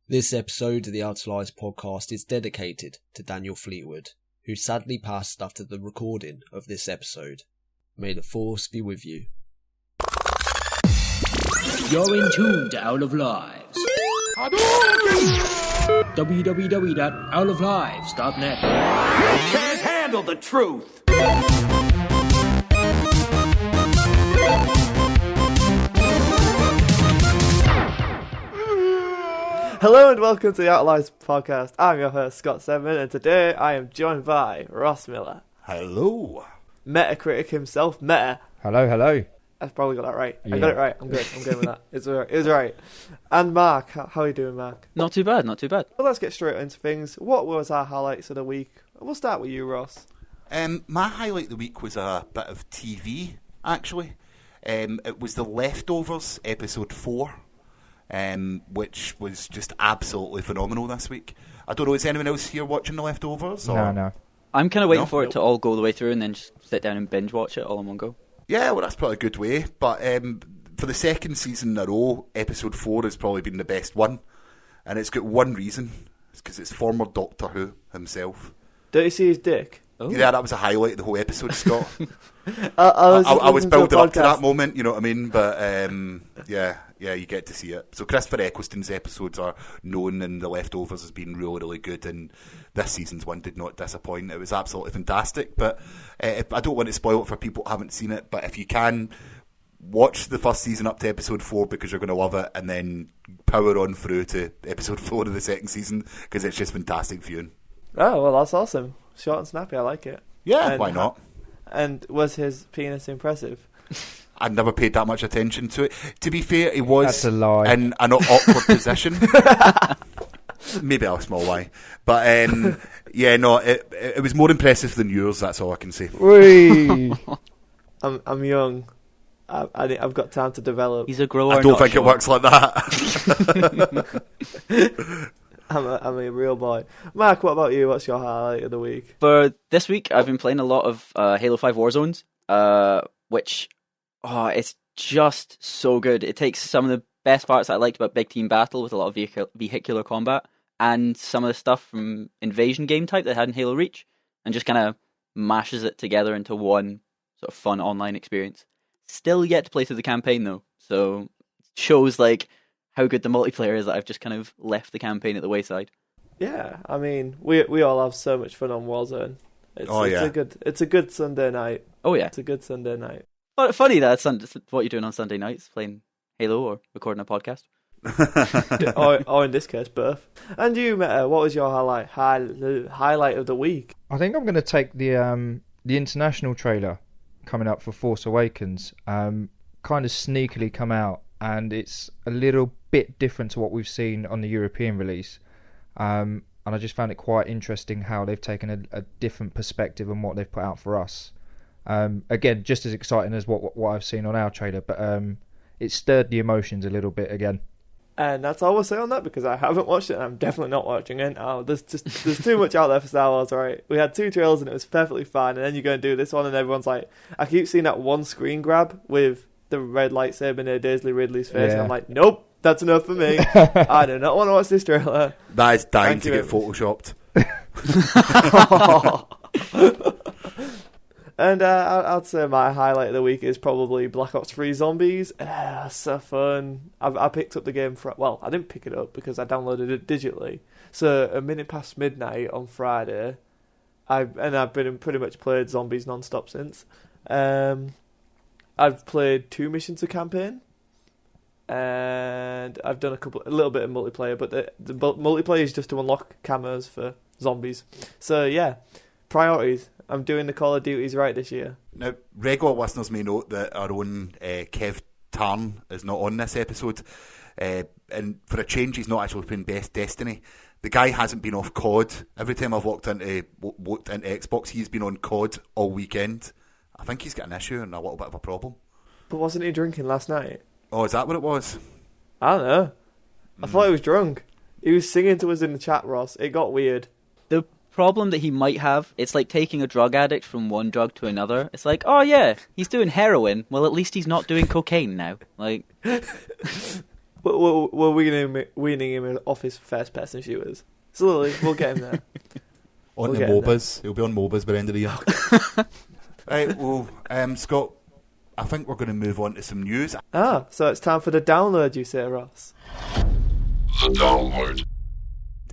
This episode of the Outer Lives podcast is dedicated to Daniel Fleetwood, who sadly passed after the recording of this episode. May the force be with you. You're in tune to Out of Lives. www.outoflives.net. You can't handle the truth! Hello and welcome to the Out of Lives podcast. I'm your host, Scott Sedman, and today I am joined by Ross Miller. Hello. Metacritic himself, Meta. Hello. I've probably got that right. Yeah. I got it right. I'm good with that. It was right. And Mark, how are you doing, Mark? Not too bad. Well, let's get straight into things. What was our highlights of the week? We'll start with you, Ross. My highlight of the week was a bit of TV, actually. It was The Leftovers, episode 4, which was just absolutely phenomenal this week. I don't know, is anyone else here watching The Leftovers? Or? No. I'm kind of waiting for it to all go the way through and then just sit down and binge watch it all in one go. Yeah, well, that's probably a good way. But for the second season in a row, episode 4 has probably been the best one. And it's got one reason. It's because it's former Doctor Who himself. Don't you see his dick? Oh. Yeah, that was a highlight of the whole episode, Scott. I was building up to that moment, you know what I mean? But yeah, you get to see it. So Christopher Eccleston's episodes are known in The Leftovers as being really, really good, and this season's one did not disappoint. It was absolutely fantastic. But I don't want to spoil it for people who haven't seen it, but if you can, watch the first season up to episode 4 because you're going to love it, and then power on through to episode 4 of the second season because it's just fantastic viewing. Oh, well, that's awesome. Short and snappy, I like it. Yeah, and why not? And was his penis impressive? I never paid that much attention to it. To be fair, he was That's a lie. in an awkward position. Maybe a small lie. But yeah, no, it was more impressive than yours, that's all I can say. Whee! I'm young. I've got time to develop. He's a grower. I don't think it works like that. I'm a real boy. Mark, what about you? What's your highlight of the week? For this week, I've been playing a lot of Halo 5 Warzones, which it's just so good. It takes some of the best parts that I liked about Big Team Battle with a lot of vehicular combat and some of the stuff from Invasion game type that I had in Halo Reach and just kind of mashes it together into one sort of fun online experience. Still yet to play through the campaign though, so it shows like how good the multiplayer is that I've just kind of left the campaign at the wayside. Yeah, I mean, we all have so much fun on Warzone. It's a good Sunday night. Oh yeah, it's a good Sunday night. But funny that's what you're doing on Sunday nights, playing Halo or recording a podcast. or in this case, both. And you, Meta, what was your highlight of the week? I think I'm going to take the international trailer coming up for Force Awakens. Kind of sneakily come out, and it's a little bit different to what we've seen on the European release. And I just found it quite interesting how they've taken a different perspective on what they've put out for us. Again, just as exciting as what I've seen on our trailer, but it stirred the emotions a little bit again. And that's all we'll say on that because I haven't watched it and I'm definitely not watching it. Oh, there's too much out there for Star Wars, right? We had 2 trailers and it was perfectly fine, and then you go and do this one and everyone's like, I keep seeing that one screen grab with the red lightsaber near Daisy Ridley's face, and I'm like, nope, that's enough for me. I do not want to watch this trailer. That is dying to get photoshopped. And I'd say my highlight of the week is probably Black Ops 3 Zombies. So fun. I picked up the game I didn't pick it up because I downloaded it digitally. So a minute past midnight on Friday, I've been pretty much played Zombies non-stop since. I've played 2 missions of campaign, and I've done a little bit of multiplayer, but the multiplayer is just to unlock camos for zombies. So yeah, priorities. I'm doing the Call of Duties right this year. Now, regular listeners may note that our own Kev Tarn is not on this episode, and for a change, he's not actually playing Best Destiny. The guy hasn't been off COD. Every time I've walked into Xbox, he's been on COD all weekend. I think he's got an issue and a little bit of a problem. But wasn't he drinking last night? Oh, is that what it was? I don't know. I thought he was drunk. He was singing to us in the chat, Ross. It got weird. The problem that he might have, it's like taking a drug addict from one drug to another. It's like, oh yeah, he's doing heroin. Well, at least he's not doing cocaine now. Like, We're weaning him off his first-person shooters. Slowly, we'll get him there. On We'll the get him there. MOBAs. He'll be on MOBAs by the end of the year. Right, well, Scott, I think we're going to move on to some news. So it's time for the download, you say, Ross? The download.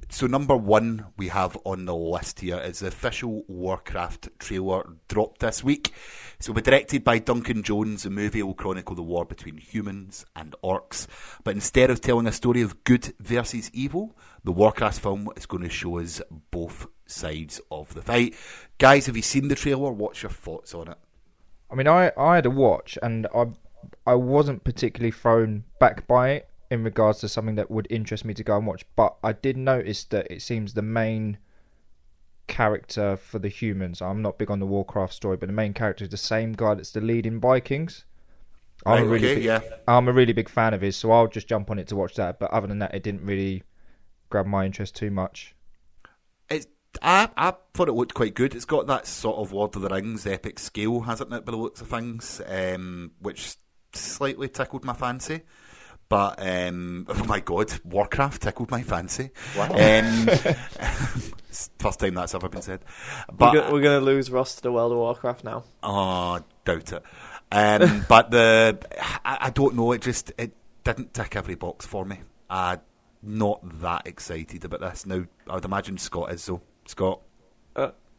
So number one we have on the list here is the official Warcraft trailer dropped this week. So we're directed by Duncan Jones. The movie will chronicle the war between humans and orcs. But instead of telling a story of good versus evil, the Warcraft film is going to show us both sides of the fight. Guys, have you seen the trailer? What's your thoughts on it? I mean, I had a watch, and I wasn't particularly thrown back by it in regards to something that would interest me to go and watch. But I did notice that it seems the main character for the humans, I'm not big on the Warcraft story, but the main character is the same guy that's the lead in Vikings. I'm a really big fan of his, so I'll just jump on it to watch that. But other than that, it didn't really grab my interest too much. I thought it looked quite good. It's got that sort of Lord of the Rings epic scale, hasn't it, by the looks of things, which slightly tickled my fancy. But, oh my God, Warcraft tickled my fancy. Wow. First time that's ever been said. But We're going to lose Ross to the World of Warcraft now. Oh, doubt it. But I don't know, it didn't tick every box for me. I'm not that excited about this. Now, I would imagine Scott is, so. Scott?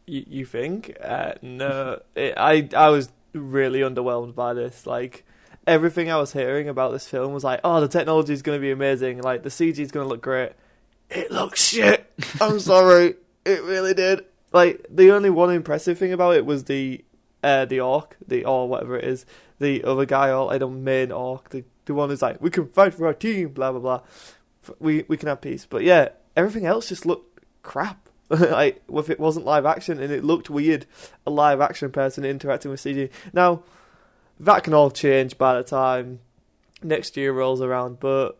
You think? No. I was really underwhelmed by this. Like, everything I was hearing about this film was like, oh, the technology is going to be amazing. Like, the CG is going to look great. It looks shit. I'm sorry. It really did. Like, the only one impressive thing about it was the orc, or whatever it is, the other guy, like the main orc, the one who's like, we can fight for our team, blah, blah, blah. We can have peace. But yeah, everything else just looked crap. Like, if it wasn't live action, and it looked weird, a live action person interacting with CG. Now, that can all change by the time next year rolls around, but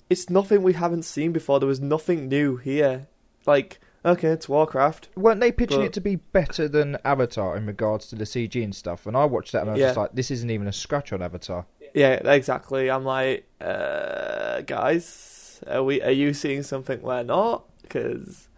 it's nothing we haven't seen before. There was nothing new here. Like, okay, it's Warcraft. Weren't they pitching it to be better than Avatar in regards to the CG and stuff? And I watched that and I was just like, this isn't even a scratch on Avatar. Yeah, exactly. I'm like, guys, are you seeing something we're not? Because,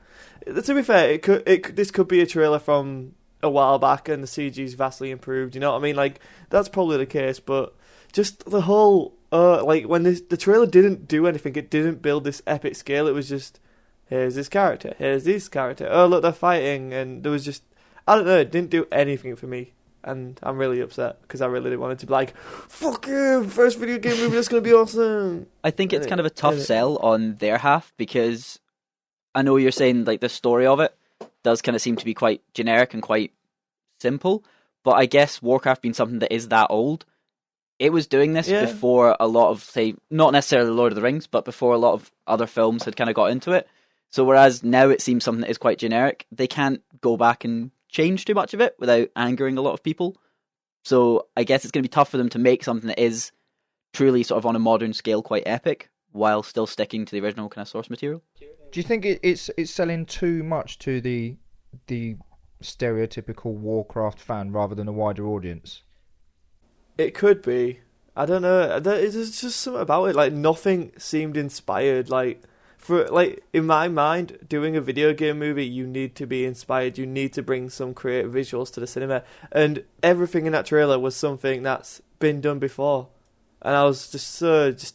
to be fair, this could be a trailer from a while back and the CG's vastly improved, you know what I mean? Like, that's probably the case, but just the whole, like, when the trailer didn't do anything, it didn't build this epic scale, it was just, here's this character, here's this character, oh, look, they're fighting, and there was just, I don't know, it didn't do anything for me, and I'm really upset, because I really wanted to be like, fuck you, first video game movie, that's going to be awesome. I think it's kind of a tough sell on their half, because I know you're saying, like, the story of it does kind of seem to be quite generic and quite simple, but I guess Warcraft being something that is that old, it was doing this before a lot of, say, not necessarily Lord of the Rings, but before a lot of other films had kind of got into it. So whereas now it seems something that is quite generic, they can't go back and change too much of it without angering a lot of people. So I guess it's going to be tough for them to make something that is truly sort of on a modern scale quite epic, while still sticking to the original kind of source material. Do you think it's selling too much to the stereotypical Warcraft fan rather than a wider audience? It could be. I don't know. There's just something about it. Like, nothing seemed inspired. Like, in my mind, doing a video game movie, you need to be inspired. You need to bring some creative visuals to the cinema. And everything in that trailer was something that's been done before. And I was just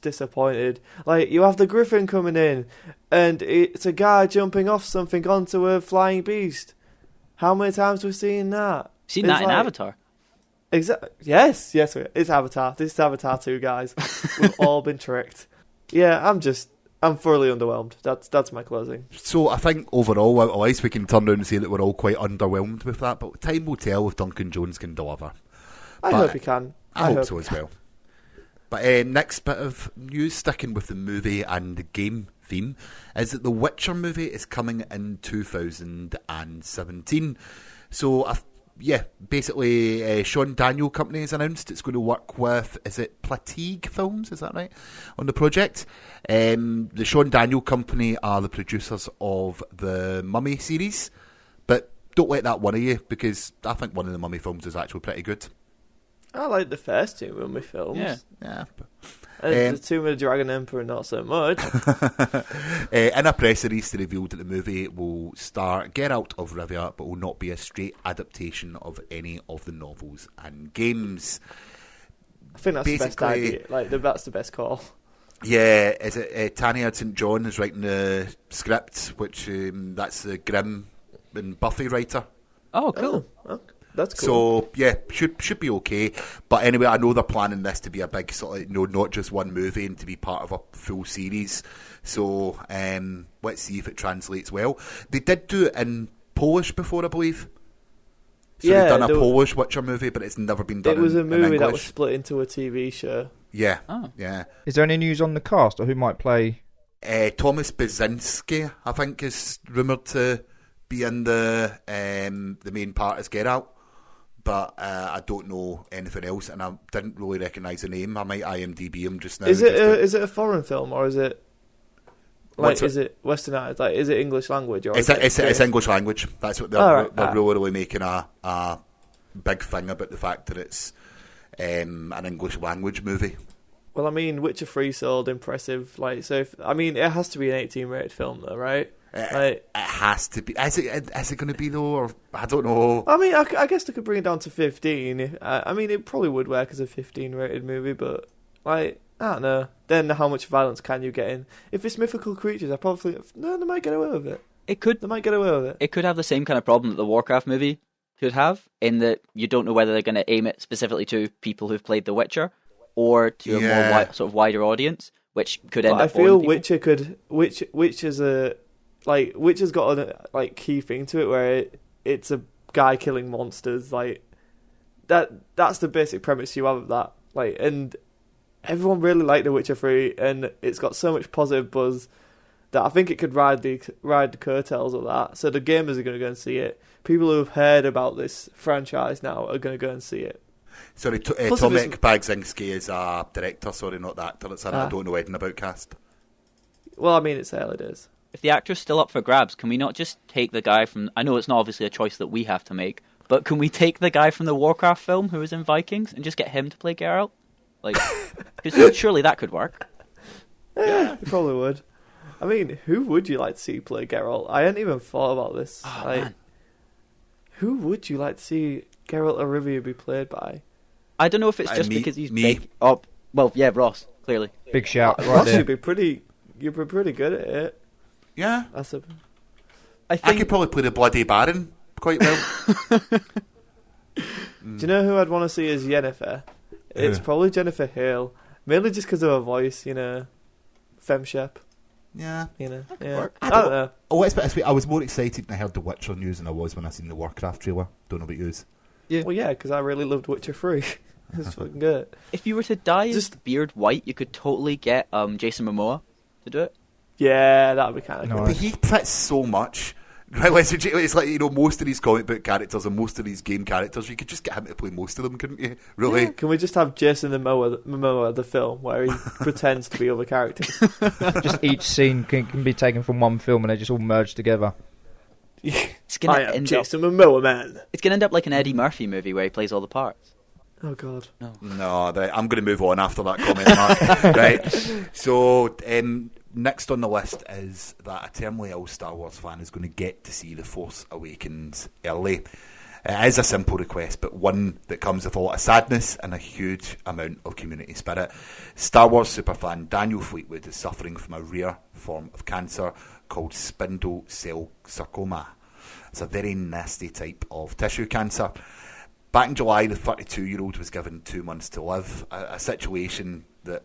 disappointed. Like, you have the Griffin coming in, and it's a guy jumping off something onto a flying beast. How many times have we seen that? Seen that in Avatar? Yes, it's Avatar. This is Avatar 2, guys. We've all been tricked. Yeah, I'm thoroughly underwhelmed. That's my closing. So I think overall, at least we can turn around and say that we're all quite underwhelmed with that, but time will tell if Duncan Jones can deliver. I hope he can. I hope so as well. But next bit of news, sticking with the movie and the game theme, is that the Witcher movie is coming in 2017. So, basically, Sean Daniel Company has announced it's going to work with, is it Plateague Films, is that right, on the project? The Sean Daniel Company are the producers of the Mummy series, but don't let that worry you, because I think one of the Mummy films is actually pretty good. I like the first two Mummy films. Yeah. The Tomb of the Dragon Emperor, not so much. In a press release, they revealed that the movie will star Geralt of Rivia, but will not be a straight adaptation of any of the novels and games. I think that's the best idea. That's the best call. Yeah, is it Tanya St. John is writing the script, which that's the Grimm and Buffy writer. Oh, cool. Oh, that's cool. So yeah, should be okay. But anyway, I know they're planning this to be a big sort of not just one movie and to be part of a full series. So let's see if it translates well. They did do it in Polish before, I believe. So they've done a Polish Witcher movie, but it's never been done. It was in a movie English. that was split into a TV show. Yeah, Oh. yeah. Is there any news on the cast or who might play? Thomas Basinski, I think, is rumoured to be in the main part as Geralt, but I don't know anything else, and I didn't really recognise the name. I might IMDb him just now. Is it a foreign film or is it is it Westernized? Like, is it English language or? It's English language. That's what they're really making a big thing about the fact that it's an English language movie. Well, I mean, Witcher 3 sold impressive. It has to be an 18 rated film, though, right? It has to be. Is it going to be though? Or I don't know. I mean, I guess they could bring it down to 15. I mean, it probably would work as a 15 rated movie, but I don't know. Then how much violence can you get in? If it's mythical creatures, I probably think they might get away with it. They might get away with it. It could have the same kind of problem that the Warcraft movie could have, in that you don't know whether they're going to aim it specifically to people who've played The Witcher or to a more sort of wider audience, which could end up. I feel Witcher could Witcher's got a key thing to it where it's a guy killing monsters. Like that's the basic premise you have of that. And everyone really liked The Witcher 3, and it's got so much positive buzz that I think it could ride the curtails of that. So the gamers are going to go and see it. People who have heard about this franchise now are going to go and see it. Sorry, Tomek Bagzinski is a director, sorry, not the actor. I don't know anything about cast. Well, I mean, it's early days. If the actor's still up for grabs, can we not just take the guy from... I know it's not obviously a choice that we have to make, but can we take the guy from the Warcraft film who was in Vikings and just get him to play Geralt? Because surely that could work. Yeah, it probably would. I mean, who would you like to see play Geralt? I hadn't even thought about this. Man. Who would you like to see Geralt of Rivia be played by? I don't know if it's just because he's me. big. Oh, well, yeah, Ross, clearly. Big shout right Ross, there. you'd be pretty good at it. Yeah. I could probably play the Bloody Baron quite well. Do you know who I'd want to see as Yennefer? It's probably Jennifer Hale. Mainly just because of her voice, Femshep. Yeah. Yeah. I don't know. Oh, let's put it this way. I was more excited when I heard the Witcher news than I was when I seen the Warcraft trailer. Don't know about yous. Yeah. Well, yeah, because I really loved Witcher 3. It's fucking good. If you were to dye his beard white, you could totally get Jason Momoa to do it. Yeah, that would be kind of cool. But he fits so much. Right, it's like, most of these comic book characters and most of these game characters, you could just get him to play most of them, couldn't you? Really? Yeah. Can we just have Jason Momoa, the film, where he pretends to be other characters? Just each scene can be taken from one film and they just all merge together. It's gonna I am Jason Momoa, man. It's going to end up like an Eddie Murphy movie where he plays all the parts. Oh, God. No, I'm going to move on after that comment, Mark. Right. So, next on the list is that eternally ill Star Wars fan is going to get to see The Force Awakens early. It is a simple request, but one that comes with a lot of sadness and a huge amount of community spirit. Star Wars superfan Daniel Fleetwood is suffering from a rare form of cancer called spindle cell sarcoma. It's a very nasty type of tissue cancer. Back in July, the 32-year-old was given 2 months to live, a situation that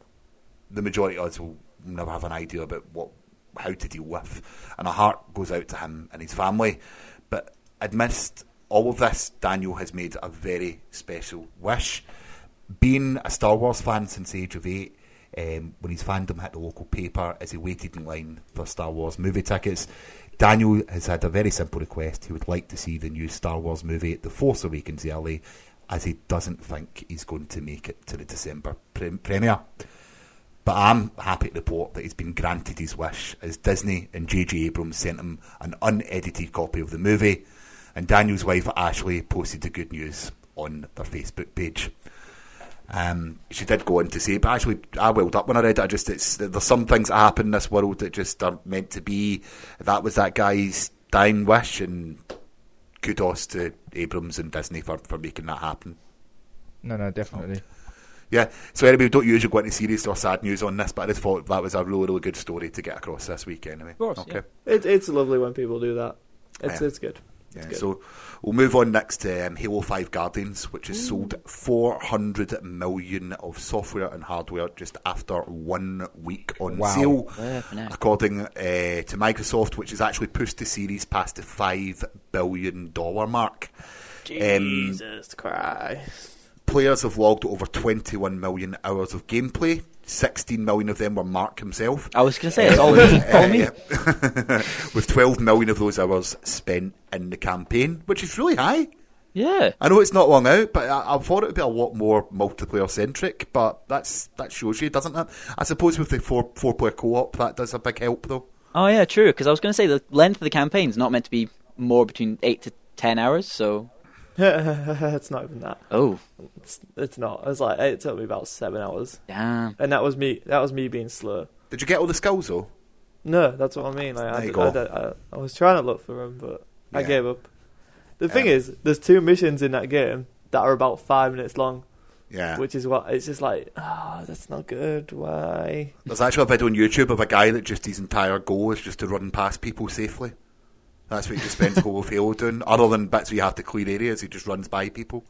the majority of us will never have an idea about how to deal with. And our heart goes out to him and his family. But amidst all of this, Daniel has made a very special wish. Being a Star Wars fan since the age of 8, when his fandom hit the local paper as he waited in line for Star Wars movie tickets, Daniel has had a very simple request. He would like to see the new Star Wars movie, The Force Awakens, early, as he doesn't think he's going to make it to the December premiere. But I'm happy to report that he's been granted his wish, as Disney and J.J. Abrams sent him an unedited copy of the movie, and Daniel's wife Ashley posted the good news on their Facebook page. She did go on to say, but actually, I welled up when I read it. There's some things that happen in this world that just aren't meant to be. That was that guy's dying wish, and kudos to Abrams and Disney for making that happen. No, definitely. Yeah, so anyway, we don't usually go into serious or sad news on this, but I just thought that was a really, really good story to get across this week anyway. Of course, okay. yeah. It's lovely when people do that. It's good. Yeah, it's good. So we'll move on next to Halo 5 Guardians, which has sold 400 million of software and hardware just after 1 week on sale, according to Microsoft, which has actually pushed the series past the $5 billion mark. Jesus Christ. Players have logged over 21 million hours of gameplay. 16 million of them were Mark himself. I was going to say, it's all me. With 12 million of those hours spent in the campaign, which is really high. Yeah. I know it's not long out, but I thought it would be a lot more multiplayer-centric, but that shows you, doesn't it? I suppose with the four-player co-op, that does a big help, though. Oh, yeah, true, because I was going to say the length of the campaign is not meant to be more between 8 to 10 hours, so... It's not even that. Oh, it's not. It's like it took me about 7 hours. Damn. And that was me being slow. Did you get all the skills though? No, that's what I mean. Like I was trying to look for them, but I gave up. The thing is, there's 2 missions in that game that are about 5 minutes long. Yeah. Which is what it's just like. That's not good. Why? There's actually a video on YouTube of a guy that just his entire goal is just to run past people safely. That's what he just spends the whole Halo doing. Other than bits where you have to clear areas, he just runs by people.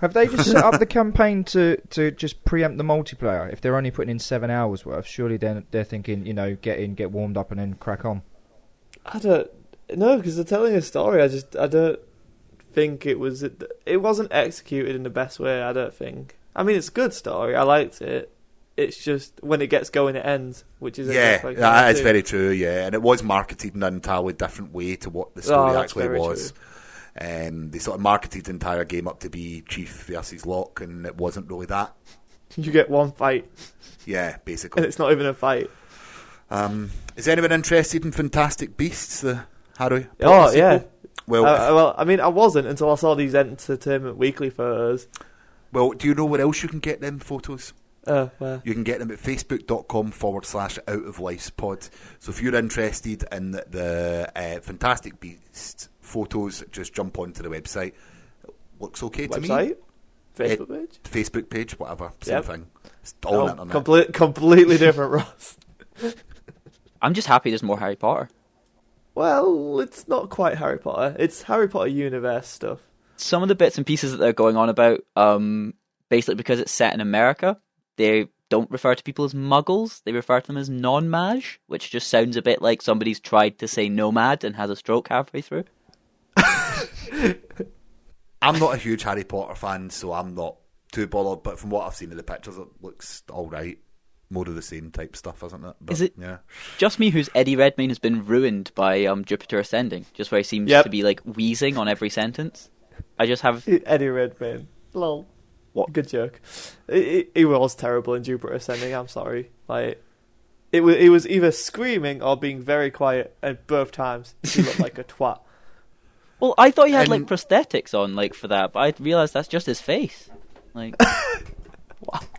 Have they just set up the campaign to just preempt the multiplayer? If they're only putting in 7 hours worth, surely they're thinking, get in, get warmed up, and then crack on. I don't know, because they're telling a story. I don't think it wasn't executed in the best way. I don't think. I mean, it's a good story. I liked it. It's just when it gets going, it ends, which is it's very true. Yeah, and it was marketed in an entirely different way to what the story actually was. They sort of marketed the entire game up to be Chief versus Locke, and it wasn't really that. You get one fight. Yeah, basically, and it's not even a fight. Is anyone interested in Fantastic Beasts, the Harry Potter Oh sequel? yeah. Well, I mean, I wasn't until I saw these Entertainment Weekly photos. Well, do you know where else you can get them photos? Where? You can get them at facebook.com/outlifespod. So if you're interested in the Fantastic Beasts photos, just jump onto the website. Looks okay to me. Website? Facebook page? Facebook page, whatever. Same thing. It's all on the internet. Completely different, Ross. I'm just happy there's more Harry Potter. Well, it's not quite Harry Potter. It's Harry Potter universe stuff. Some of the bits and pieces that they're going on about, basically because it's set in America, they don't refer to people as muggles, they refer to them as non-mage, which just sounds a bit like somebody's tried to say nomad and has a stroke halfway through. I'm not a huge Harry Potter fan, so I'm not too bothered, but from what I've seen of the pictures, it looks alright. More of the same type stuff, isn't it? But, is it yeah. Just me whose Eddie Redmayne has been ruined by Jupiter Ascending, just where he seems to be like wheezing on every sentence? I just have... Eddie Redmayne. Lol. What? Good joke. He was terrible in Jupiter Ascending. I'm sorry. Like, he was either screaming or being very quiet, and both times he looked like a twat. Well, I thought he had like prosthetics on, like for that, but I realised that's just his face. Like,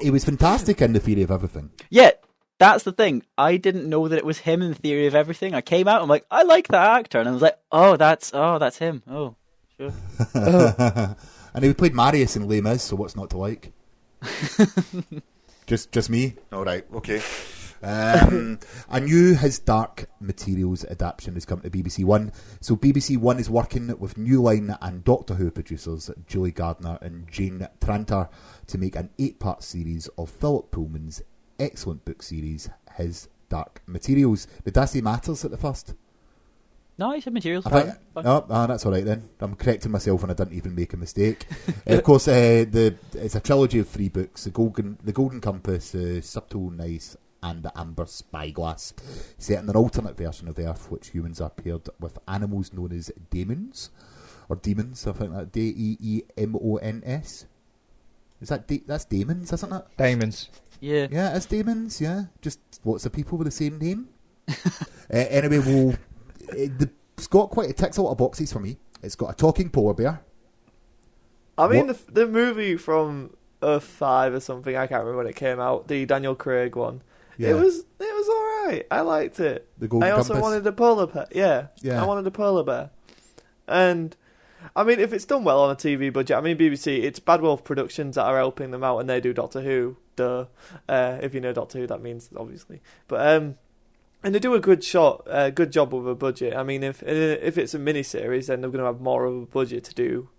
he was fantastic in The Theory of Everything. Yeah, that's the thing. I didn't know that it was him in The Theory of Everything. I came out, I'm like, I like that actor, and I was like, that's him. Oh, sure. And he played Marius in Les Mis, so what's not to like? just me? All right, okay. A new His Dark Materials adaptation has come to BBC One. So BBC One is working with New Line and Doctor Who producers Julie Gardner and Jane Tranter to make an 8-part series of Philip Pullman's excellent book series, His Dark Materials. Did I say Matters at the first? No, he said Materials. That's all right then. I'm correcting myself and I didn't even make a mistake. Of course, it's a trilogy of 3 books: The Golden Compass, Subtle Nice, and The Amber Spyglass, set in an alternate version of Earth, which humans are paired with animals known as daemons, or demons. I think that Deemons. Is that's daemons, isn't it? Daemons. Yeah. Yeah, it's daemons. Yeah, just lots of people with the same name. Anyway, it's got it ticks a lot of boxes for me. It's got a talking polar bear. I mean, the movie from 2005 or something. I can't remember when it came out. The Daniel Craig one. Yeah. It was all right. I liked it. The Golden I also Compass. wanted a polar bear. Yeah, I wanted a polar bear. And I mean, if it's done well on a TV budget, I mean BBC, it's Bad Wolf Productions that are helping them out, and they do Doctor Who. Duh. If you know Doctor Who, that means obviously. But and they do a good job with a budget. I mean, if it's a mini-series, then they're going to have more of a budget to do.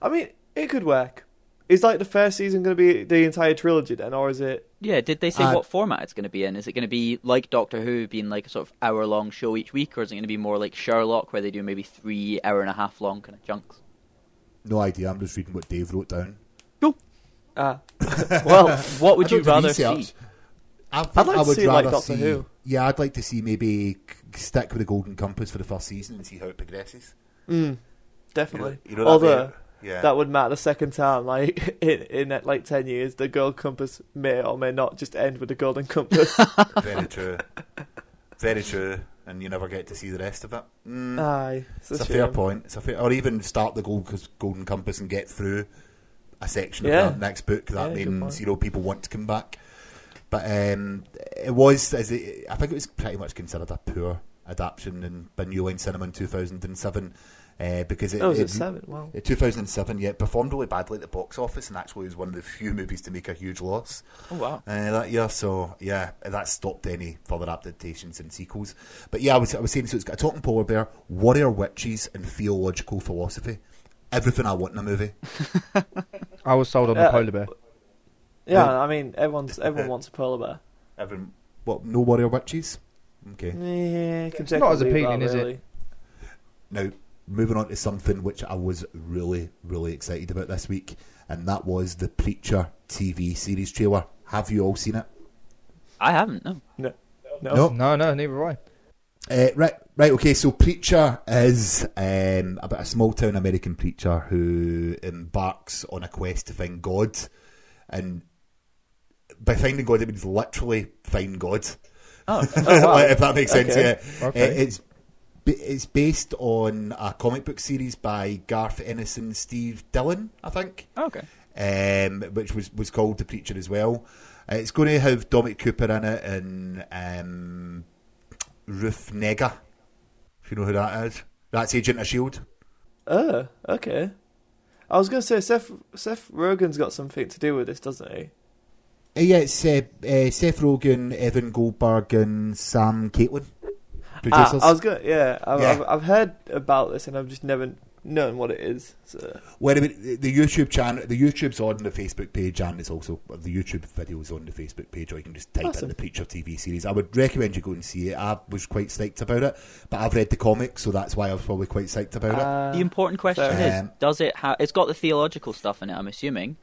I mean, it could work. Is like the first season going to be the entire trilogy then, or is it? Yeah, did they say what format it's going to be in? Is it going to be like Doctor Who, being like a sort of hour-long show each week, or is it going to be more like Sherlock, where they do maybe 3 hour-and-a-half long kind of chunks? No idea. I'm just reading what Dave wrote down. Cool. Well, what would you rather see? I'd like to see like Doctor Who. Yeah, I'd like to see maybe stick with the Golden Compass for the first season and see how it progresses. Definitely. You know Although yeah. that would matter the second time. Like in like 10 years, the Golden Compass may or may not just end with the Golden Compass. Very true. Very true. And you never get to see the rest of it. Aye, it's a fair point. Or even start the Golden Compass and get through a section of that next book. That means people want to come back. But it was, I think it was pretty much considered a poor adaptation by New Line Cinema in 2007. Because it was 7? Wow. 2007, yeah, it performed really badly at the box office and actually was one of the few movies to make a huge loss. Oh, wow. That year, so yeah, that stopped any further adaptations and sequels. But yeah, I was saying, so it's got a talking polar bear, warrior witches, and theological philosophy. Everything I want in a movie. I was sold on the polar bear. Yeah, I mean, everyone wants a polar bear. No warrior witches? Okay. Yeah, it's not as appealing, is it? Now, moving on to something which I was really, really excited about this week, and that was the Preacher TV series trailer. Have you all seen it? I haven't, no. No, neither have I. Right, okay, so Preacher is about a small-town American preacher who embarks on a quest to find God, and by finding God, it means literally find God. Oh, wow. If that makes sense, okay. yeah. Okay. It's based on a comic book series by Garth Ennis and Steve Dillon, I think. Okay. Which was called The Preacher as well. It's going to have Dominic Cooper in it and Ruth Negga, if you know who that is. That's Agent of S.H.I.E.L.D. Oh, okay. I was going to say, Seth Rogen's got something to do with this, doesn't he? Yeah, it's Seth Rogen, Evan Goldberg, and Sam Caitlin. Producers. I was going. Yeah, I've heard about this, and I've just never known what it is. So. Well, I mean, the YouTube channel, the YouTube's on the Facebook page, and it's also the YouTube videos on the Facebook page, or you can just type in the Preacher TV series. I would recommend you go and see it. I was quite psyched about it, but I've read the comics, so that's why I was probably quite psyched about it. The important question is, does it have? It's got the theological stuff in it, I'm assuming.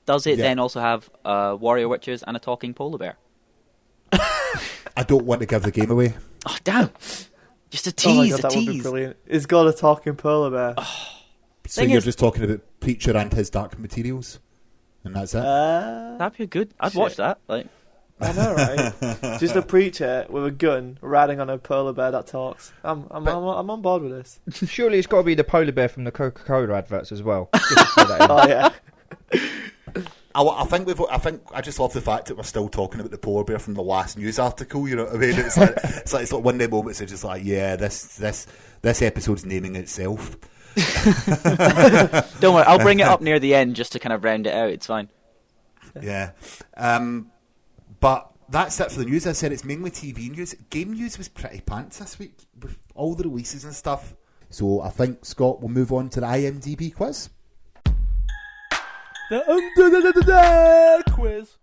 Does it then also have warrior witches and a talking polar bear? I don't want to give the game away. Oh, damn. Just a tease, God, that tease. would be brilliant. It's got a talking polar bear. So you're just talking about Preacher and his Dark Materials, and that's it? That'd be good. I'd watch that. Like, I know, right? Just a preacher with a gun riding on a polar bear that talks. I'm on board with this. Surely it's got to be the polar bear from the Coca-Cola adverts as well. Just to say that in. Oh yeah. I think I just love the fact that we're still talking about the polar bear from the last news article. You know what I mean? It's like one of the moments it's just like, yeah, this episode's naming itself. don't worry, I'll bring it up near the end just to kind of round it out. It's fine. Yeah, but that's it for the news. I said it's mainly TV news. Game news was pretty pants this week with all the releases and stuff. So I think Scott will move on to the IMDb quiz. The quiz.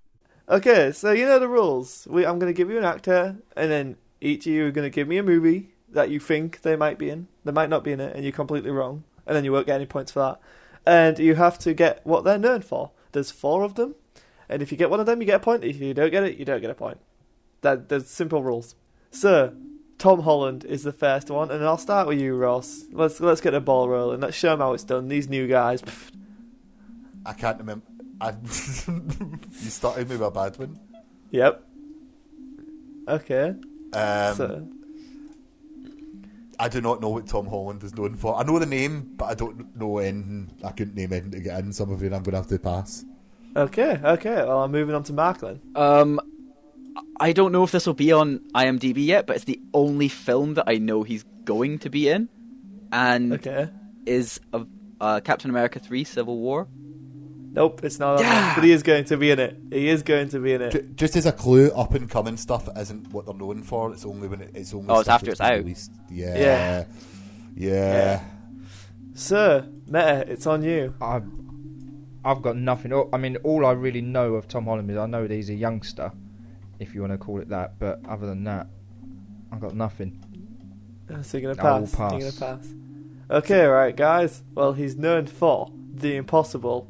Okay, so you know the rules. I'm going to give you an actor, and then each of you are going to give me a movie that you think they might be in. They might not be in it, and you're completely wrong, and then you won't get any points for that. And you have to get what they're known for. There's 4 of them, and if you get one of them, you get a point. If you don't get it, you don't get a point. There's simple rules. So, Tom Holland is the first one, and I'll start with you, Ross. Let's get the ball rolling. Let's show them how it's done. These new guys. I can't remember. You started me with a bad one. Yep. Okay. I do not know what Tom Holland is known for. I know the name, but I don't know anything. I couldn't name anything to get in. Some of it I'm going to have to pass. Okay. Well, I'm moving on to Mark then. I don't know if this will be on IMDb yet, but it's the only film that I know he's going to be in, and is Captain America 3: Civil War. Nope, it's not. But he is going to be in it. Just as a clue, up and coming stuff isn't what they're known for. It's only when it's only. It's after it's out. Released. Yeah. Sir, Meta, it's on you. I've got nothing. I mean, all I really know of Tom Holland is I know that he's a youngster, if you want to call it that. But other than that, I've got nothing. So you're going to pass. Okay, right, guys. Well, he's known for The Impossible.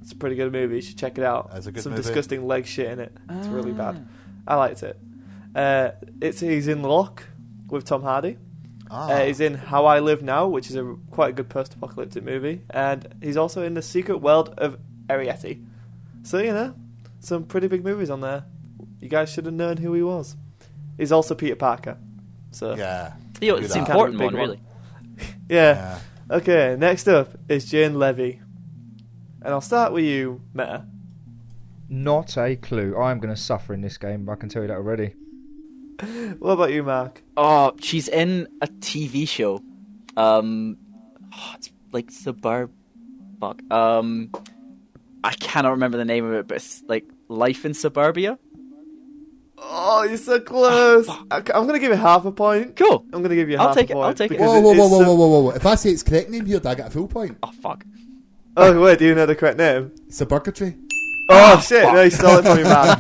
It's a pretty good movie. You should check it out. That's a good Some movie. disgusting leg shit in it. It's really bad. I liked it. He's in Locke with Tom Hardy. He's in How I Live Now, which is quite a good post-apocalyptic movie. And he's also in The Secret World of Arrietty. So, some pretty big movies on there. You guys should have known who he was. He's also Peter Parker. So Yeah. It's an important one, really. Yeah. Okay, next up is Jane Levy. And I'll start with you, Meta. Not a clue. I'm going to suffer in this game, I can tell you that already. What about you, Mark? Oh, she's in a TV show. It's like Suburb. Fuck. I cannot remember the name of it, but it's like Life in Suburbia. Oh, you're so close. I'm going to give you half a point. Cool. I'm going to give you half a point. I'll take it. Whoa. If I say it's correct name here, I get a full point. Oh, fuck. Oh, wait, do you know the correct name? Suburgatory. Oh, shit. No, you stole it from me, man.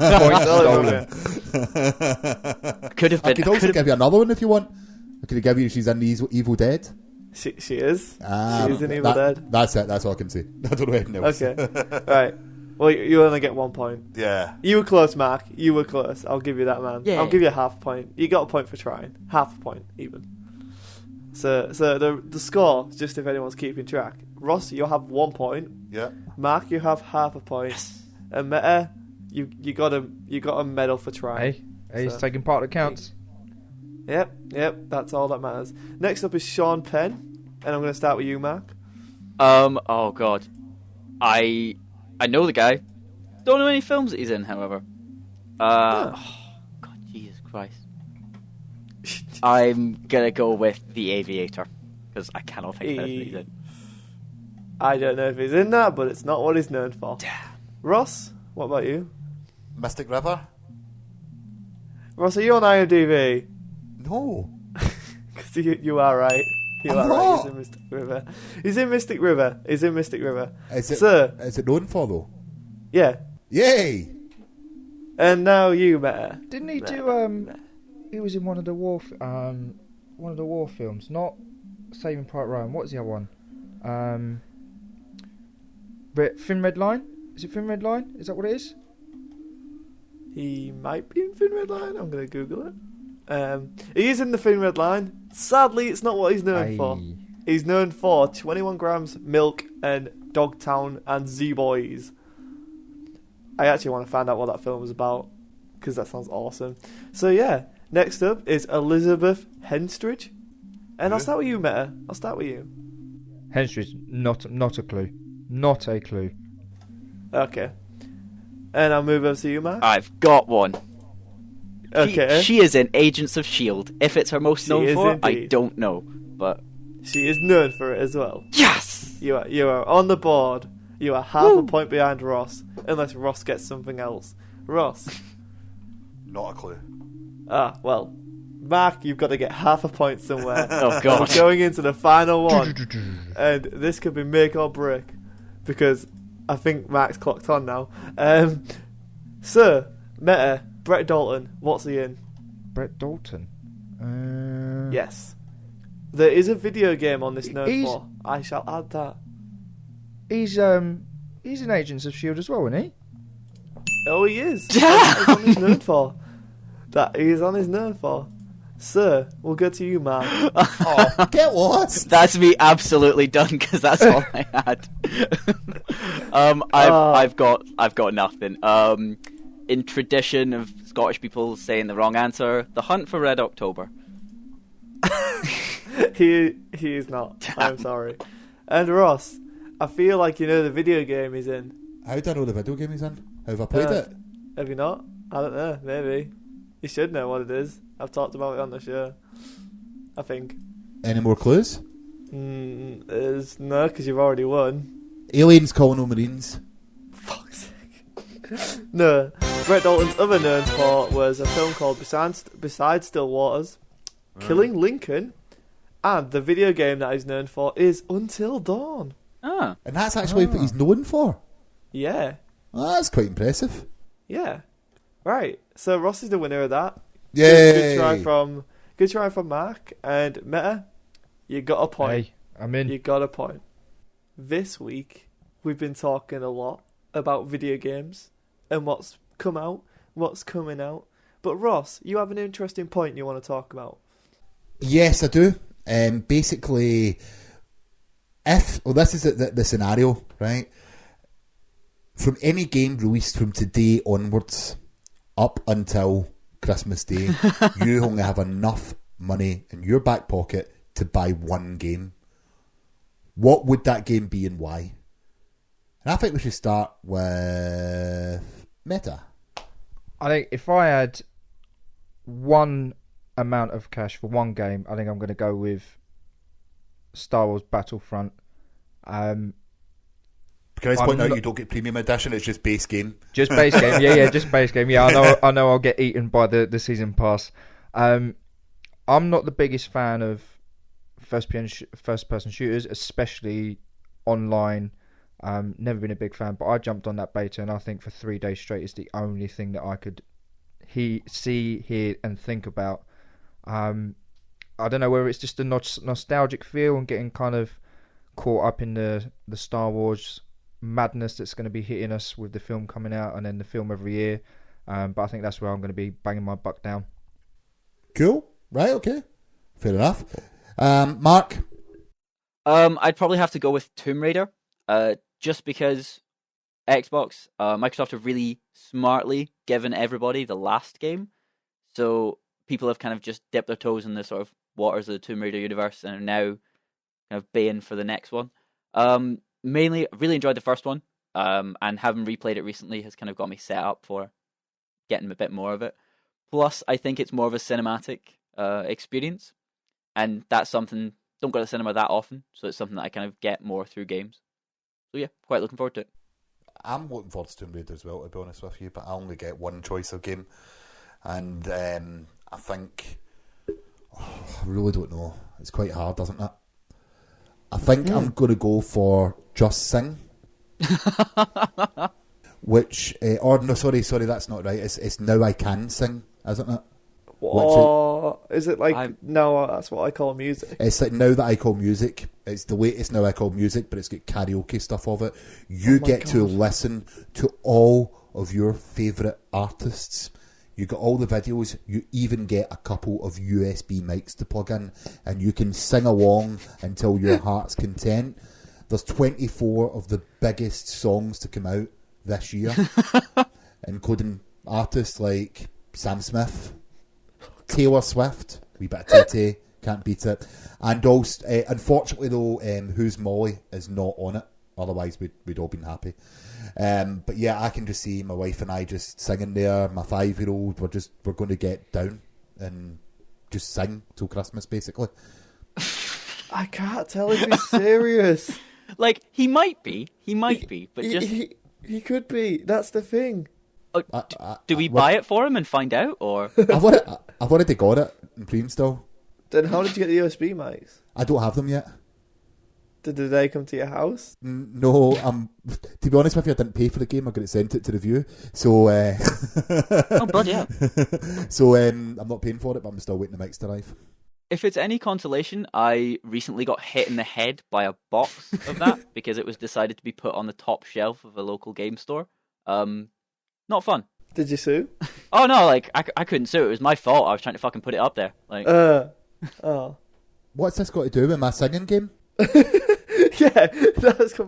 Could have been. I could also give you another one if you want. I could give you she's in the Evil Dead. She is. She is in Evil Dead. That's it. That's all I can say. I don't know anything else. Okay. Right. Well, you only get 1 point. Yeah. You were close, Mark. You were close. I'll give you that, man. Yeah. I'll give you half a point. You got a point for trying. Half a point, even. So the score, just if anyone's keeping track. Ross, you'll have 1 point. Yeah. Mark, you have half a point. Yes. And Meta, you got a medal for trying. Hey, he's taking part that counts. Yep. That's all that matters. Next up is Sean Penn, and I'm going to start with you, Mark. Oh god, I know the guy. Don't know any films that he's in, however. Oh, God, Jesus Christ. I'm gonna go with The Aviator because I cannot think of anything he's in. I don't know if he's in that, but it's not what he's known for. Ross, what about you? Mystic River? Ross, are you on IMDb? No. Because you are right. I'm right. not. He's in Mystic River. He's in Mystic River. Is it known for though? Yeah. Yay! And now you, Meta. Didn't he do? He was in one of the war films, not Saving Private Ryan. What was the other one? Thin Red Line. Is it Thin Red Line? Is that what it is? He might be in Thin Red Line. I'm going to Google it. He is in the Thin Red Line. Sadly, it's not what he's known for. He's known for 21 Grams, Milk, and Dogtown and Z-Boys. I actually want to find out what that film was about, because that sounds awesome. So yeah, next up is Elizabeth Henstridge. And I'll start with you, Meta. I'll start with you. Henstridge, not a clue. Not a clue. Okay. And I'll move over to you, Mark. I've got one. Okay. She is in Agents of S.H.I.E.L.D. If it's her most known for, indeed. I don't know. But she is known for it as well. yes! You are on the board. You are half a point behind Ross, unless Ross gets something else. Ross. Not a clue. Well, Mark, you've got to get half a point somewhere. Oh, God. We're going into the final one. And this could be make or break, because I think Mark's clocked on now. Sir, Meta, Brett Dalton, what's he in? Brett Dalton? Yes. There is a video game on this note for. I shall add that. He's in Agents of S.H.I.E.L.D. as well, isn't he? Oh, he is. That's on his note for. That he is on his note for. Sir, we'll go to you, Mark. Oh, get lost. That's me absolutely done because that's all I had. I've got nothing. In tradition of Scottish people saying the wrong answer, The Hunt for Red October. He is not. I'm sorry. And Ross, I feel like you know the video game he's in. How do I know the video game he's in? Have I played it? Have you not? I don't know. Maybe. You should know what it is. I've talked about it on the show. I think. Any more clues? There's no, because you've already won. Aliens calling no Marines. Fuck's sake. No. Brett Dalton's other known for was a film called Besides Still Waters, Killing Lincoln, and the video game that he's known for is Until Dawn. Ah. And that's actually what he's known for. Yeah. Oh, that's quite impressive. Yeah. Right. So Ross is the winner of that. Yay! Good try from Mark. And Meta, you got a point. Hey, I'm in. You got a point. This week, we've been talking a lot about video games and what's come out, what's coming out. But Ross, you have an interesting point you want to talk about. Yes, I do. Basically, this is the scenario, right? From any game released from today onwards, up until Christmas Day, you only have enough money in your back pocket to buy one game. What would that game be and why? And I think we should start with Meta. I think if I had one amount of cash for one game, I think I'm going to go with Star Wars Battlefront. Can I just point out you don't get premium edition? It's just base game. Just base game, yeah, just base game. Yeah, I know. I'll get eaten by the season pass. I'm not the biggest fan of first person shooters, especially online. Never been a big fan, but I jumped on that beta, and I think for 3 days straight, it's the only thing that I could see, hear, and think about. I don't know whether it's just a nostalgic feel and getting kind of caught up in the Star Wars madness that's going to be hitting us with the film coming out and then the film every year. But I think that's where I'm going to be banging my buck down. Cool. Right, okay. Fair enough. Mark? I'd probably have to go with Tomb Raider. Just because Xbox, Microsoft have really smartly given everybody the last game. So people have kind of just dipped their toes in the sort of waters of the Tomb Raider universe and are now kind of baying for the next one. Mainly, I really enjoyed the first one, and having replayed it recently has kind of got me set up for getting a bit more of it. Plus, I think it's more of a cinematic experience, and that's something, don't go to the cinema that often, so it's something that I kind of get more through games. So yeah, quite looking forward to it. I'm looking forward to Tomb Raider as well, to be honest with you, but I only get one choice of game, and I think, I really don't know. It's quite hard, isn't it? I think I'm going to go for Just Sing. Which, or no, sorry, that's not right. It's Now I Can Sing, isn't it? What? Is it like, no, that's what I call music? It's like Now That I Call Music. It's the latest Now I Call Music, but it's got karaoke stuff of it. You get to listen to all of your favourite artists. You got all the videos. You even get a couple of USB mics to plug in, and you can sing along until your heart's content. There's 24 of the biggest songs to come out this year, including artists like Sam Smith, Taylor Swift, wee bit of TT, can't beat it. And also, unfortunately though, Who's Molly is not on it. Otherwise, we'd all been happy. But yeah, I can just see my wife and I just singing there. My 5-year-old, we're going to get down and just sing till Christmas, basically. I can't tell if he's serious. Like, he might be, but just... He could be, that's the thing. Do we buy it for him and find out, or...? I've already got it in pre-install. Then how did you get the USB mics? I don't have them yet. Did they come to your house? No, to be honest with you, I didn't pay for the game. I got it sent it to review. So, oh, bloody hell. So, I'm not paying for it, but I'm still waiting the mics to arrive. If it's any consolation, I recently got hit in the head by a box of that because it was decided to be put on the top shelf of a local game store. Not fun. Did you sue? Oh no, like I couldn't sue. It was my fault. I was trying to fucking put it up there. Like, oh. What's this got to do with my singing game? Yeah, that's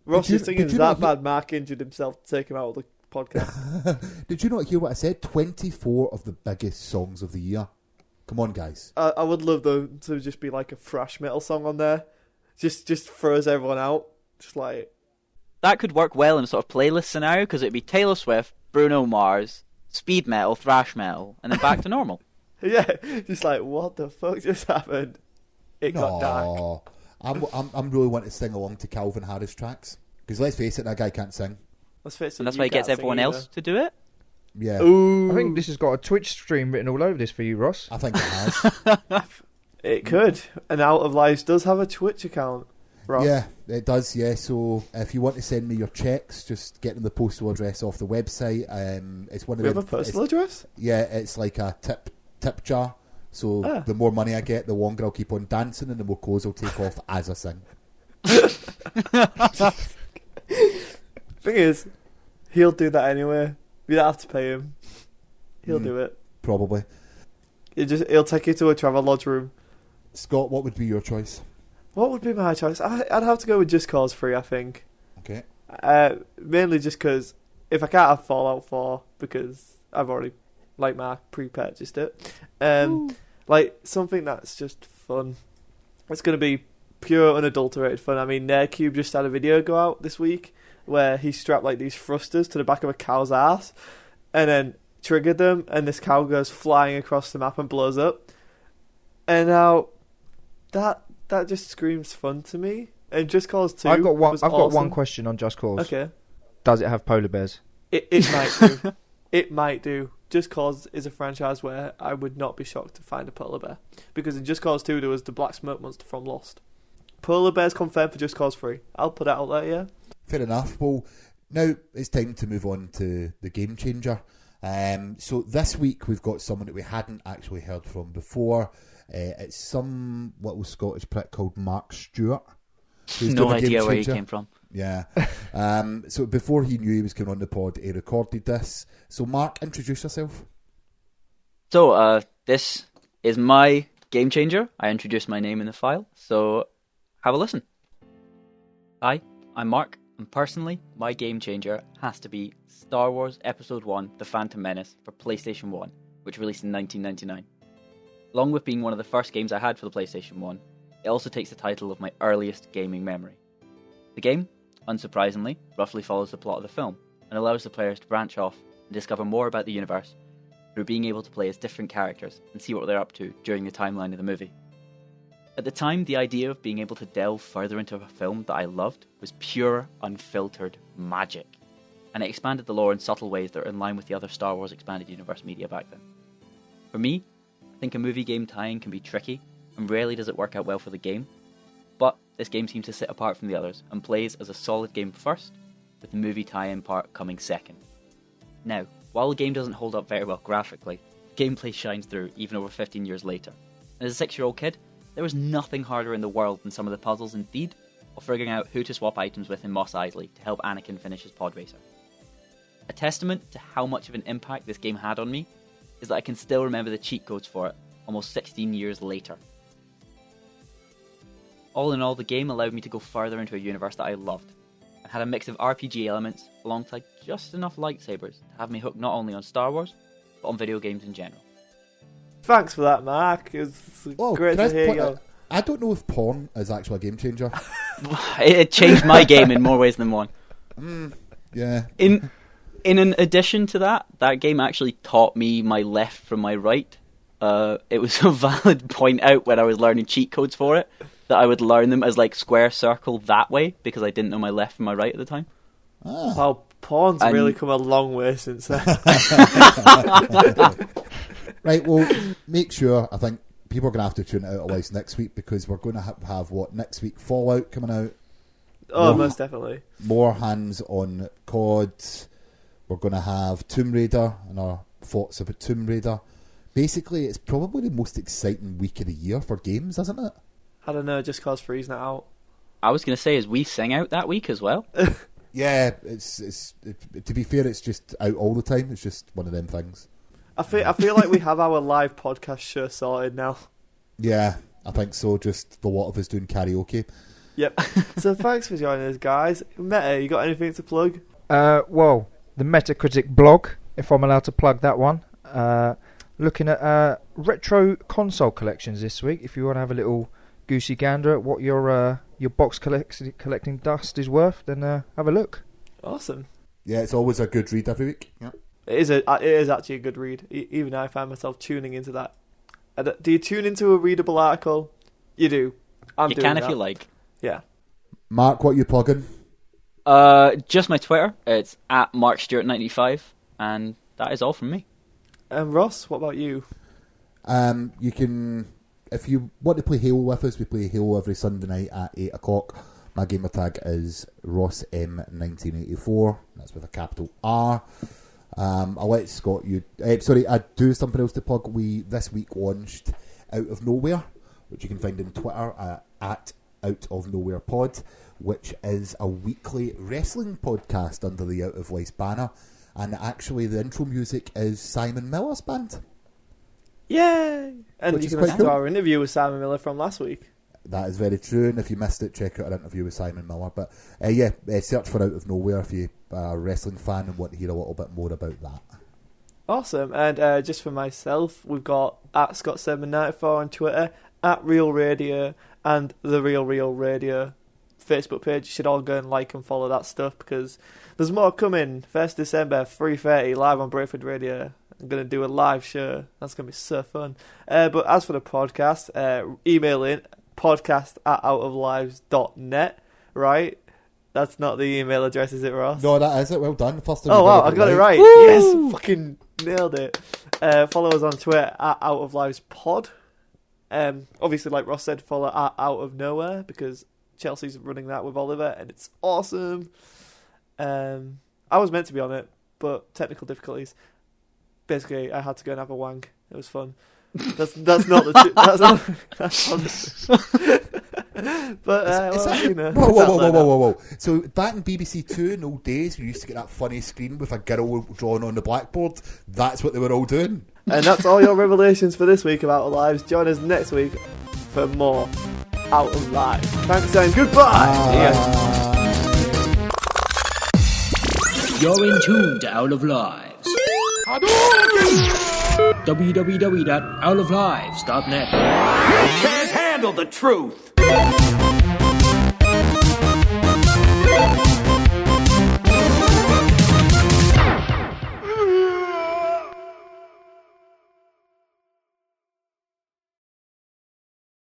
Ross's singing is that bad. Mark injured himself to take him out of the podcast. Did you not hear what I said? 24 of the biggest songs of the year. Come on, guys. I would love them to just be like a thrash metal song on there. Just throws everyone out. Just like... that could work well in a sort of playlist scenario, because it'd be Taylor Swift, Bruno Mars, speed metal, thrash metal, and then back to normal. Yeah, just like, what the fuck just happened? It got dark. I'm really wanting to sing along to Calvin Harris tracks. Because let's face it, that guy can't sing. Let's face it, And that's why he gets everyone else to do it? Yeah. Ooh. I think this has got a Twitch stream written all over this for you, Ross. I think it has. It could. And Out of Lives does have a Twitch account, Ross. Yeah, it does, yeah. So if you want to send me your checks, just get them the postal address off the website. It's one of We have a postal address? Yeah, it's like a tip jar. So the more money I get, the longer I'll keep on dancing, and the more clothes I'll take off as I sing. Thing is, he'll do that anyway. You don't have to pay him. He'll do it. Probably. He'll take you to a travel lodge room. Scott, what would be your choice? What would be my choice? I'd have to go with Just Cause 3, I think. Okay. Mainly just because if I can't have Fallout 4, because I've already, like Mark, pre-purchased it. Like, something that's just fun. It's going to be pure, unadulterated fun. I mean, Nerdcube just had a video go out this week where he strapped, like, these thrusters to the back of a cow's ass and then triggered them, and this cow goes flying across the map and blows up. And now, that just screams fun to me. And Just Cause 2 I've got awesome. one question on Just Cause. Okay. Does it have polar bears? It might do. It might do. Just Cause is a franchise where I would not be shocked to find a polar bear. Because in Just Cause 2 there was the black smoke monster from Lost. Polar bears confirmed for Just Cause 3. I'll put it out there, yeah. Fair enough. Well, now it's time to move on to the Game Changer. So this week we've got someone that we hadn't actually heard from before. It's some little Scottish prick called Mark Stewart. No idea where he came from. Yeah. So before he knew he was coming on the pod, he recorded this. So Mark, introduce yourself. So this is my Game Changer. I introduced my name in the file, so have a listen. Hi, I'm Mark, and personally, my Game Changer has to be Star Wars Episode 1 The Phantom Menace for PlayStation 1, which released in 1999. Along with being one of the first games I had for the PlayStation 1, it also takes the title of my earliest gaming memory. The game, unsurprisingly, roughly follows the plot of the film, and allows the players to branch off and discover more about the universe through being able to play as different characters and see what they're up to during the timeline of the movie. At the time, the idea of being able to delve further into a film that I loved was pure, unfiltered magic, and it expanded the lore in subtle ways that are in line with the other Star Wars Expanded Universe media back then. For me, I think a movie game tie-in can be tricky, and rarely does it work out well for the game, but this game seems to sit apart from the others and plays as a solid game first, with the movie tie-in part coming second. Now, while the game doesn't hold up very well graphically, gameplay shines through even over 15 years later. And as a 6-year-old kid, there was nothing harder in the world than some of the puzzles in Theed, or figuring out who to swap items with in Mos Eisley to help Anakin finish his pod racer. A testament to how much of an impact this game had on me is that I can still remember the cheat codes for it almost 16 years later. All in all, the game allowed me to go further into a universe that I loved, and had a mix of RPG elements alongside just enough lightsabers to have me hooked not only on Star Wars, but on video games in general. Thanks for that, Mark. It's great to hear you. I don't know if porn is actually a game changer. It changed my game in more ways than one. Yeah. In an addition to that game actually taught me my left from my right. It was a valid point out when I was learning cheat codes for it, that I would learn them as like square circle that way, because I didn't know my left from my right at the time. Wow, porn's really come a long way since then. Right, well, make sure, I think people are going to have to tune out of Lives next week, because we're going to have what, next week, Fallout coming out. Oh, most definitely. More hands on COD. We're going to have Tomb Raider and our thoughts about Tomb Raider. Basically, it's probably the most exciting week of the year for games, isn't it? I don't know, Just Cause 3's not out. I was going to say, is we sing out that week as well? Yeah, it's to be fair, it's just out all the time. It's just one of them things. I feel like we have our live podcast show sorted now. Yeah, I think so. Just the lot of us doing karaoke. Yep. So thanks for joining us, guys. Meta, you got anything to plug? Well, the Metacritic blog, if I'm allowed to plug that one. Looking at retro console collections this week. If you want to have a little goosey gander at what your box collecting dust is worth, then have a look. Awesome. Yeah, it's always a good read every week. Yeah. It is actually a good read. Even I find myself tuning into that. Do you tune into a readable article? You do. You can if you like. Yeah. Mark, what are you plugging? Just my Twitter. It's at MarkStewart95, and that is all from me. Ross, what about you? You can, if you want to play Halo with us, we play Halo every Sunday night at 8 o'clock. My gamer tag is RossM1984. That's with a capital R. I'll let Scott I do something else to plug. We this week launched Out of Nowhere, which you can find on Twitter at Out of Nowhere Pod, which is a weekly wrestling podcast under the Out of Lice banner. And actually, the intro music is Simon Miller's band. Yay! And Which you is can quite listen to cool. our interview with Simon Miller from last week. That is very true, and if you missed it, check out our interview with Simon Miller. But search for Out of Nowhere if you are a wrestling fan and want to hear a little bit more about that. Awesome. And just for myself, we've got at Scott794 on Twitter, at Real Radio, and the Real Radio Facebook page. You should all go and like and follow that stuff because there's more coming. 1st December, 3:30, live on Brayford Radio. I'm going to do a live show. That's going to be so fun. But as for the podcast, email in podcast@outoflives.net, right? That's not the email address, is it, Ross? No, that is it. Well done. First time Oh, you've wow, ever I got it right. right. Yes, fucking nailed it. Follow us on Twitter at outoflivespod. Obviously, like Ross said, follow at Out of Nowhere because Chelsea's running that with Oliver and it's awesome. I was meant to be on it, but technical difficulties. Basically, I had to go and have a wank. It was fun. That's not the truth. That's but Whoa. So back in BBC Two in old days, we used to get that funny screen with a girl drawn on the blackboard. That's what they were all doing. And that's all your revelations for this week of Out of Lives. Join us next week for more Out of Lives. Thanks and goodbye. You're in tune to Out of Lives. www.outoflives.net. You can't handle the truth.